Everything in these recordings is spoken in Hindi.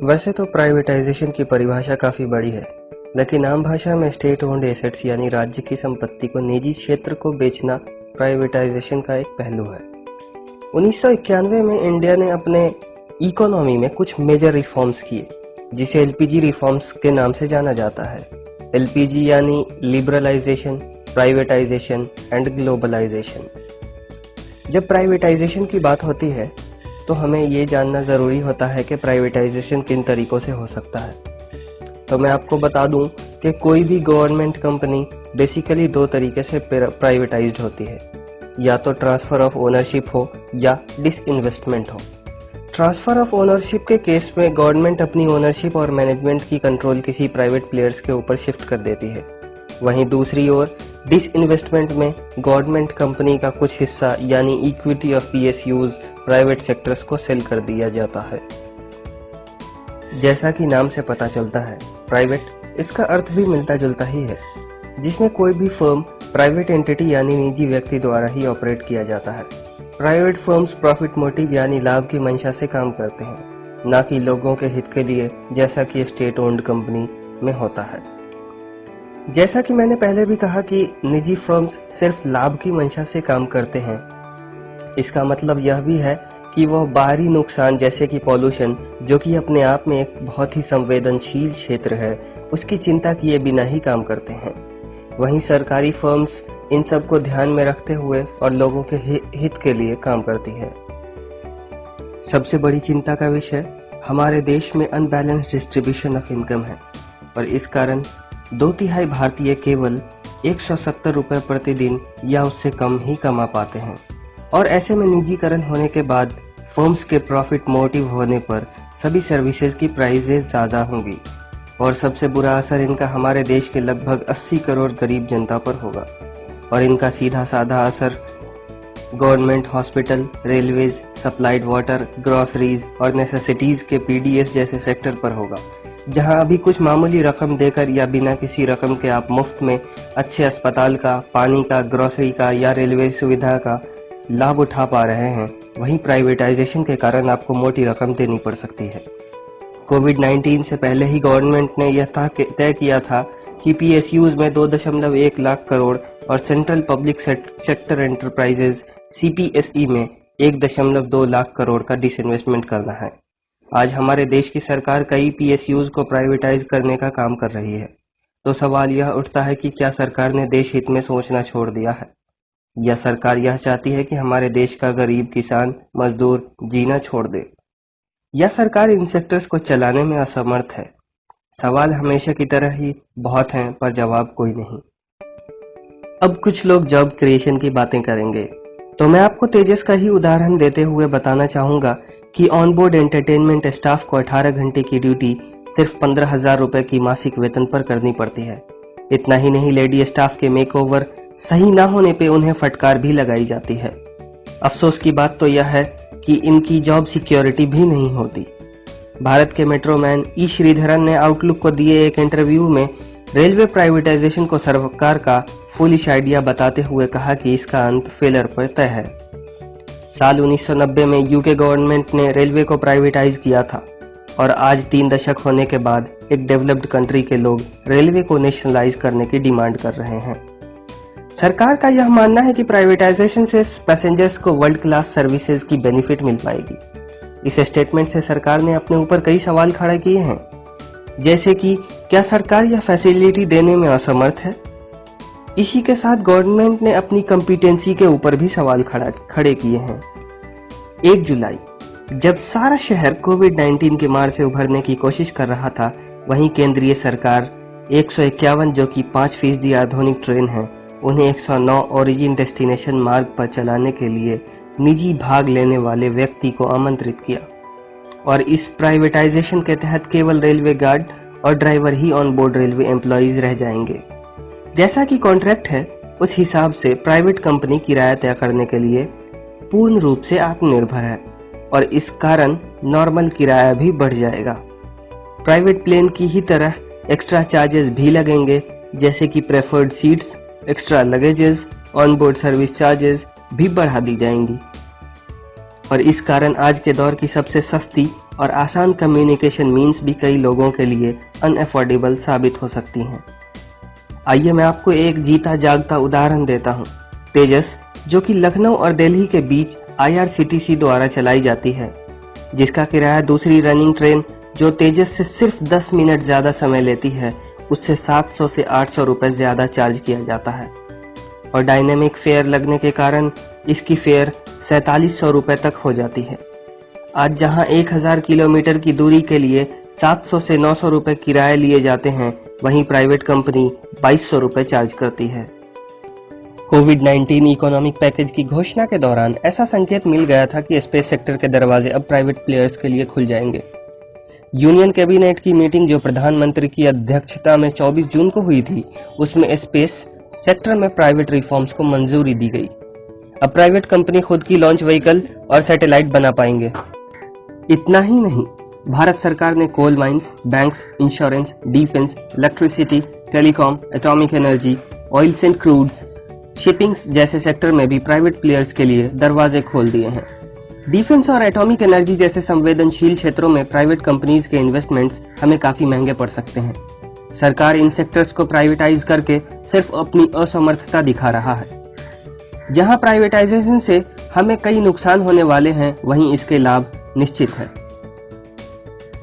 वैसे तो प्राइवेटाइजेशन की परिभाषा काफी बड़ी है, लेकिन आम भाषा में स्टेट ओन्ड एसेट्स यानी राज्य की संपत्ति को निजी क्षेत्र को बेचना प्राइवेटाइजेशन का एक पहलू है। 1991 में इंडिया ने अपने इकोनॉमी में कुछ मेजर रिफॉर्म्स किए, जिसे एलपीजी रिफॉर्म्स के नाम से जाना जाता है। एलपीजी यानी लिबरलाइजेशन, प्राइवेटाइजेशन एंड ग्लोबलाइजेशन। जब प्राइवेटाइजेशन की बात होती है तो हमें ये जानना ज़रूरी होता है कि प्राइवेटाइजेशन किन तरीकों से हो सकता है। तो मैं आपको बता दूं कि कोई भी गवर्नमेंट कंपनी बेसिकली दो तरीके से प्राइवेटाइज्ड होती है, या तो ट्रांसफ़र ऑफ ओनरशिप हो या डिसइन्वेस्टमेंट हो। ट्रांसफ़र ऑफ ओनरशिप के केस में गवर्नमेंट अपनी ओनरशिप और मैनेजमेंट की कंट्रोल किसी प्राइवेट प्लेयर्स के ऊपर शिफ्ट कर देती है। वहीं दूसरी ओर डिसइन्वेस्टमेंट में गवर्नमेंट कंपनी का कुछ हिस्सा यानी equity of PSUs private sectors को सेल कर दिया जाता है। जैसा कि नाम से पता चलता है, प्राइवेट, इसका अर्थ भी मिलता जुलता ही है, जिसमें कोई भी फर्म प्राइवेट एंटिटी यानी निजी व्यक्ति द्वारा ही ऑपरेट किया जाता है। प्राइवेट फर्म्स प्रॉफिट मोटिव यानी लाभ की मंशा से काम करते हैं, ना कि लोगों के हित के लिए, जैसा कि स्टेट ओन्ड कंपनी में होता है। जैसा कि मैंने पहले भी कहा कि निजी फर्म्स सिर्फ लाभ की मंशा से काम करते हैं। इसका मतलब यह भी है कि वह बाहरी नुकसान जैसे कि पॉल्यूशन, जो कि अपने आप में एक बहुत ही संवेदनशील क्षेत्र है, उसकी चिंता किए बिना ही काम करते हैं। वहीं सरकारी फर्म्स इन सब को ध्यान में रखते हुए और लोगों के हित के लिए काम करती है। सबसे बड़ी चिंता का विषय हमारे देश में अनबैलेंस डिस्ट्रीब्यूशन ऑफ इनकम है, और इस कारण 2/3 भारतीय केवल 170 रुपए प्रतिदिन या उससे कम ही कमा पाते हैं। और ऐसे में निजीकरण होने के बाद फर्म्स के प्रॉफिट मोटिव होने पर सभी सर्विसेज की प्राइसेस ज़्यादा होंगी, और सबसे बुरा असर इनका हमारे देश के लगभग 80 करोड़ गरीब जनता पर होगा। और इनका सीधा साधा असर government hospital, railways, supplied water, groceries और नेसेसिटीज़ के पीडीएस जैसे सेक्टर पर होगा, जहां अभी कुछ मामूली रकम देकर या बिना किसी रकम के आप मुफ्त में अच्छे अस्पताल का, पानी का, ग्रोसरी का या रेलवे सुविधा का लाभ उठा पा रहे हैं, वहीं प्राइवेटाइजेशन के कारण आपको मोटी रकम देनी पड़ सकती है। कोविड-19 से पहले ही गवर्नमेंट ने यह तय किया था कि पीएसयूज में 2.1 लाख करोड़ और central public sector enterprises CPSE में 1.2 लाख करोड़ का डिसइन्वेस्टमेंट करना है। आज हमारे देश की सरकार कई पीएसयूज को प्राइवेटाइज करने का काम कर रही है। तो सवाल यह उठता है कि क्या सरकार ने देश हित में सोचना छोड़ दिया है, या सरकार यह चाहती है कि हमारे देश का गरीब किसान, मजदूर जीना छोड़ दे, या सरकार इन सेक्टर्स को चलाने में असमर्थ है। सवाल हमेशा की तरह ही बहुत हैं, पर जवाब कोई नहीं। अब कुछ लोग जॉब क्रिएशन की बातें करेंगे, तो मैं आपको तेजस का ही उदाहरण देते हुए बताना चाहूंगा कि ऑनबोर्ड एंटरटेनमेंट स्टाफ को 18 घंटे की ड्यूटी सिर्फ 15,000 रुपए की मासिक वेतन पर करनी पड़ती है। इतना ही नहीं, लेडी स्टाफ के मेकओवर सही ना होने पे उन्हें फटकार भी लगाई जाती है। अफसोस की बात तो यह है कि इनकी जॉब सिक्योरिटी भी नहीं होती। भारत के मेट्रोमैन ई श्रीधरन ने आउटलुक को दिए एक इंटरव्यू में रेलवे प्राइवेटाइजेशन को सरकार का फुलिश आइडिया बताते हुए कहा कि इसका अंत फेलर पर तय है। साल 1990 में यूके गवर्नमेंट ने रेलवे को प्राइवेटाइज किया था, और आज 3 दशक होने के बाद एक डेवलप्ड कंट्री के लोग रेलवे को नेशनलाइज करने की डिमांड कर रहे हैं। सरकार का यह मानना है कि प्राइवेटाइजेशन से पैसेंजर्स को वर्ल्ड क्लास सर्विसेज की बेनिफिट मिल पाएगी। इस स्टेटमेंट से सरकार ने अपने ऊपर कई सवाल खड़े किए हैं, जैसे कि क्या सरकार यह फैसिलिटी देने में असमर्थ है। इसी के साथ गवर्नमेंट ने अपनी कॉम्पिटेंसी के ऊपर भी सवाल खड़े किए हैं। 1 जुलाई, जब सारा शहर कोविड-19 के मार से उभरने की कोशिश कर रहा था, वहीं केंद्रीय सरकार 151 जो कि 5% आधुनिक ट्रेन है, उन्हें 109 ओरिजिन डेस्टिनेशन मार्ग पर चलाने के लिए निजी भाग लेने वाले व्यक्ति को आमंत्रित किया, और इस प्राइवेटाइजेशन के तहत केवल रेलवे गार्ड और driver he on board railway employees रह जाएंगे। जैसा कि कॉन्ट्रैक्ट है, उस हिसाब से प्राइवेट कंपनी किराया तय करने के लिए पूर्ण रूप से आत्मनिर्भर है, और इस कारण नॉर्मल किराया भी बढ़ जाएगा। प्राइवेट प्लेन की ही तरह एक्स्ट्रा चार्जेस भी लगेंगे, जैसे कि preferred seats, extra luggages, on board service charges भी बढ़ा दी जाएंगी। और इस कारण आज के दौर की सबसे सस्ती और आसान कम्युनिकेशन मीन्स भी कई लोगों के लिए अनअफोर्डेबल साबित हो सकती हैं। आइए मैं आपको एक जीता जागता उदाहरण देता हूँ। तेजस, जो कि लखनऊ और दिल्ली के बीच IRCTC द्वारा चलाई जाती है, जिसका किराया दूसरी रनिंग ट्रेन जो तेजस से सिर्फ 10 मिनट ज्यादा समय लेती है उससे 700 से 800 रुपए ज्यादा चार्ज किया जाता है और डायनेमिक फेयर लगने के कारण इसकी फेयर 4700 रुपए तक हो जाती है। आज जहां 1000 किलोमीटर की दूरी के लिए 700 से 900 रुपए किराए लिए जाते हैं, वहीं प्राइवेट कंपनी 2200 रुपए चार्ज करती है। कोविड-19 इकोनॉमिक पैकेज की घोषणा के दौरान ऐसा संकेत मिल गया था कि स्पेस सेक्टर के दरवाजे अब प्राइवेट प्लेयर्स के लिए खुल जाएंगे। यूनियन कैबिनेट की मीटिंग जो प्रधानमंत्री की अध्यक्षता में 24 जून को हुई थी, उसमें स्पेस सेक्टर में प्राइवेट रिफॉर्म्स को मंजूरी दी गई। अब प्राइवेट कंपनी खुद की लॉन्च व्हीकल और सैटेलाइट बना पाएंगे। इतना ही नहीं, भारत सरकार ने coal mines, banks, insurance, defence, electricity, telecom, atomic energy, oils and crudes, shippings जैसे सेक्टर में भी प्राइवेट प्लेयर्स के लिए दरवाजे खोल दिए हैं। डिफेंस और एटॉमिक एनर्जी जैसे संवेदनशील क्षेत्रों में प्राइवेट कंपनीज के इन्वेस्टमेंट्स हमें काफी महंगे पड़ सकते हैं। सरकार इन सेक्टर्स को प्राइवेटाइज करके सिर्फ अपनी असमर्थता दिखा रहा है। जहां प्राइवेटाइजेशन से हमें कई नुकसान होने वाले हैं, वहीं इसके लाभ निश्चित है।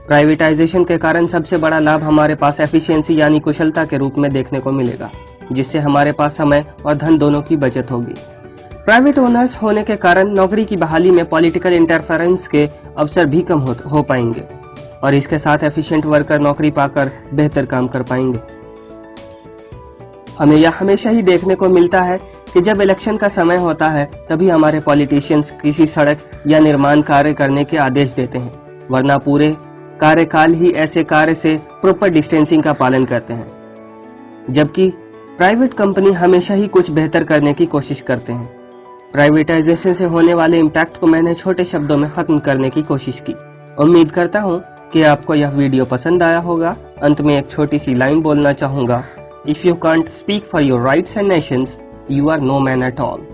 प्राइवेटाइजेशन के कारण सबसे बड़ा लाभ हमारे पास एफिशिएंसी यानी कुशलता के रूप में देखने को मिलेगा, जिससे हमारे पास समय और धन दोनों की बचत होगी। प्राइवेट ओनर्स होने के कारण नौकरी की बहाली में पॉलिटिकल इंटरफेरेंस के अवसर भी कम हो पाएंगे और इसके साथ एफिशिएंट वर्कर नौकरी पाकर बेहतर काम कर पाएंगे। हमें यह हमेशा ही देखने को मिलता है कि जब इलेक्शन का समय होता है, तभी हमारे पॉलिटिशियंस किसी सड़क या निर्माण कार्य करने के आदेश देते हैं, वरना पूरे कार्यकाल ही ऐसे कार्य से प्रॉपर डिस्टेंसिंग का पालन करते हैं। जबकि प्राइवेट कंपनी हमेशा ही कुछ बेहतर करने की कोशिश करते हैं। प्राइवेटाइजेशन से होने वाले इम्पैक्ट को मैंने छोटे शब्दों में खत्म करने की कोशिश की। उम्मीद करता हूँ कि आपको यह वीडियो पसंद आया होगा। अंत में एक छोटी सी लाइन बोलना चाहूंगा, if you can't speak for your rights and nations, you are no man at all.